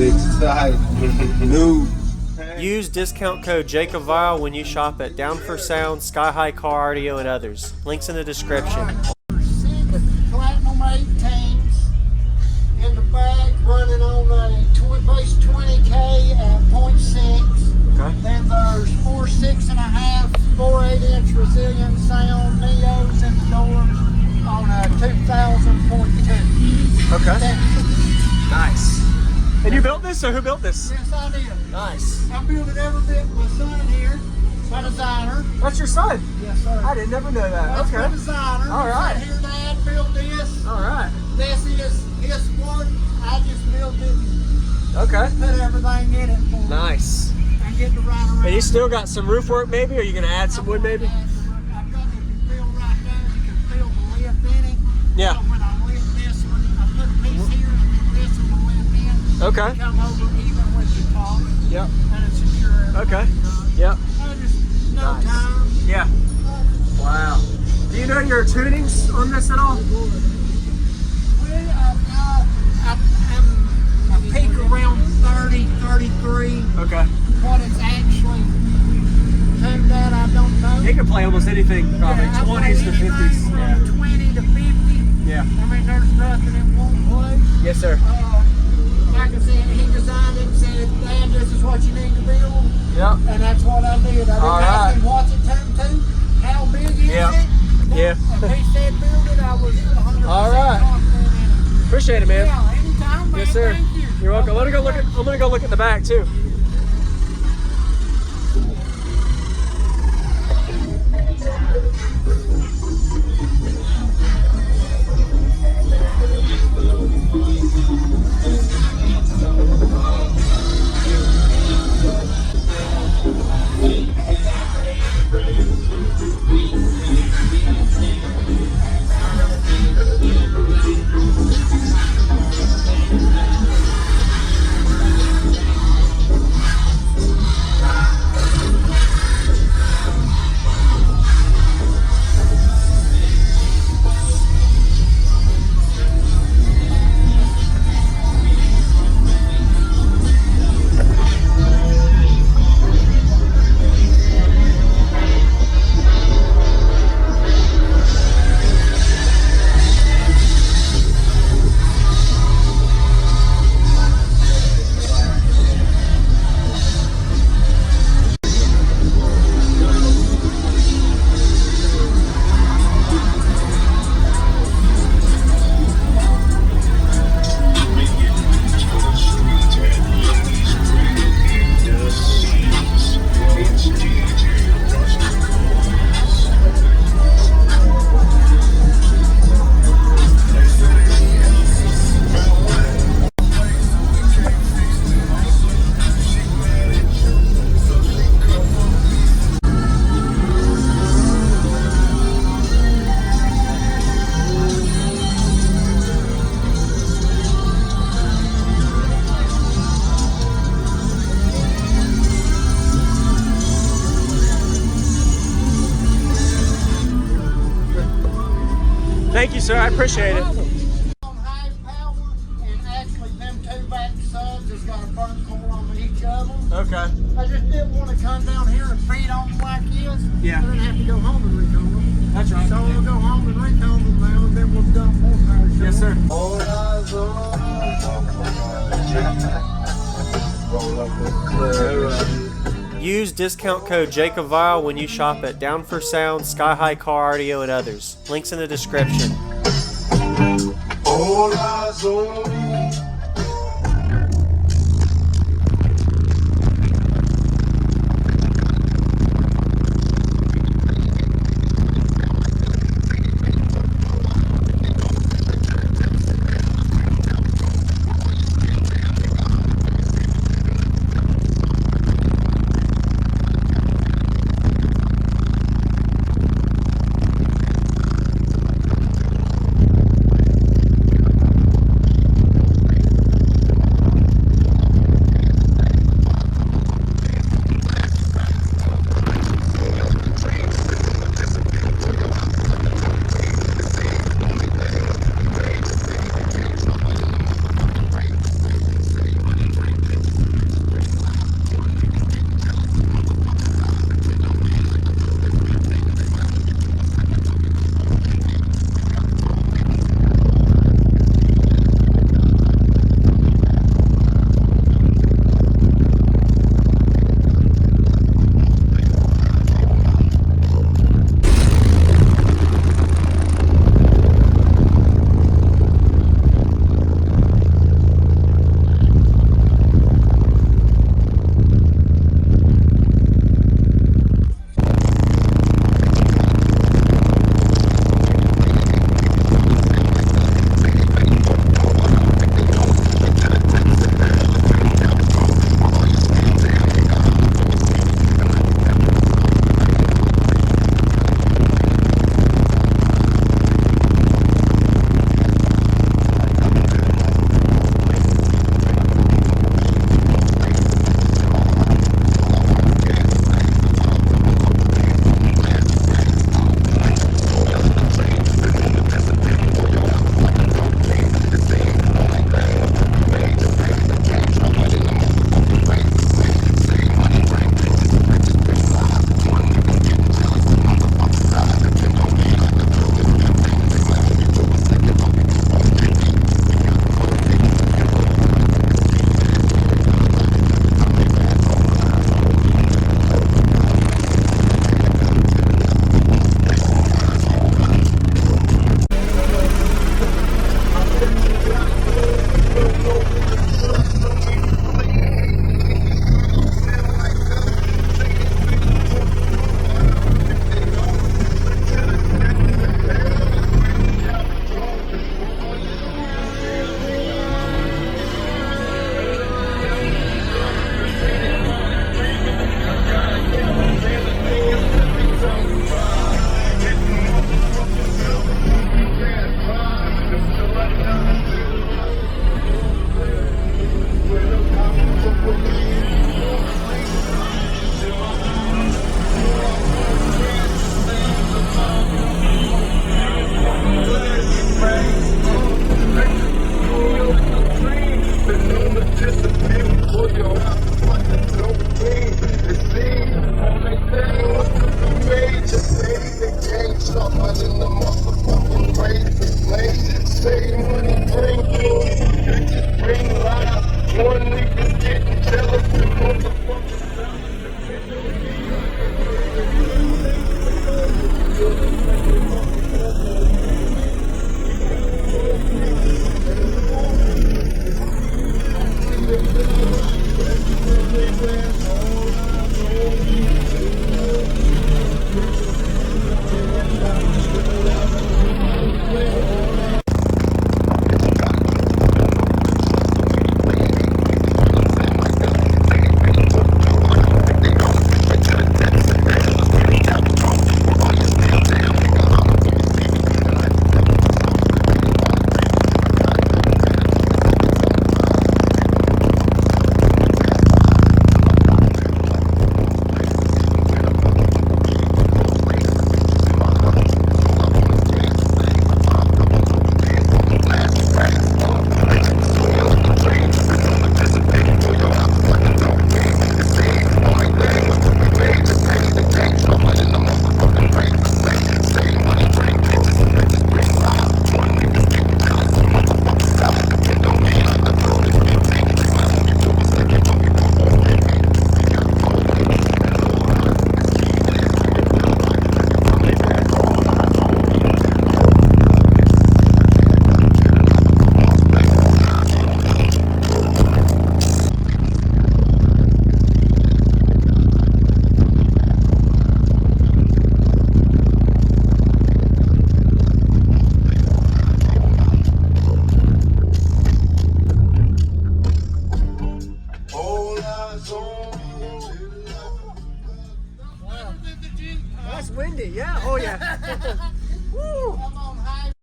Big size. New. Use discount code JACOBVIRAL when you shop at Down for Sound, Sky High Car Audio, and others. Links in the description. 6 Platinum 18s in the bag, running on a base 20K at 0.6. Okay. Then there's 4 6.5, 4 8-inch resilient sound Neos in the doors on a 2000.2. Okay. Nice. And you built this, or who built this? Yes, I did. Nice. I built it every bit. My son here, my designer. That's your son? Yes, sir. I didn't never know that. That's Okay. my designer. All right. Here, Dad built this. All right. This is his one. I just built it. Okay. Put everything in it for him. nice. And get the right around. And you still got some roof work maybe? Or are you going to add some wood maybe? I've got it to feel right there. You can feel the lift in it. Yeah. So when I lift this one, I put a piece here and then this one will lift in. Okay. Come over even with the top. Yep. And it's secure. Okay. Yep. Just no Nice. time. Yeah. Wow. Do you know your tunings on this at all? I peak around 30, 33. Okay. What it's actually tuned at, I don't know. You can play almost anything, probably Yeah, I play 20s to anything 50s. from Yeah. 20 to 50. Yeah. I mean, there's nothing it won't play. Yes, sir. Like I said, he designed it and said, Dad, this is what you need to build. Yep. And that's what I did. I All didn't ask him right. what's it tuned to, how big is Yeah. it. Yeah. If he said build it, I was 100% All right. confident in it. Appreciate it, man. Yeah, anytime, man. Yes, sir. Thank you. You're welcome. I'm gonna go look at the back too. Thank you, sir. I appreciate it. On high power, and actually them two back subs has got a burnt core on each of them. Okay. I just didn't want to come down here and feed on them like this. Yeah. And then have to go home and recomb them. That's right. So we'll go home and recomb them now, and then we'll dump more power. Yes, sir. All eyes on. Roll up with clear. Use discount code JACOBVIRAL when you shop at Down for Sound, Sky High Car Audio, and others. Links in the description. All eyes on.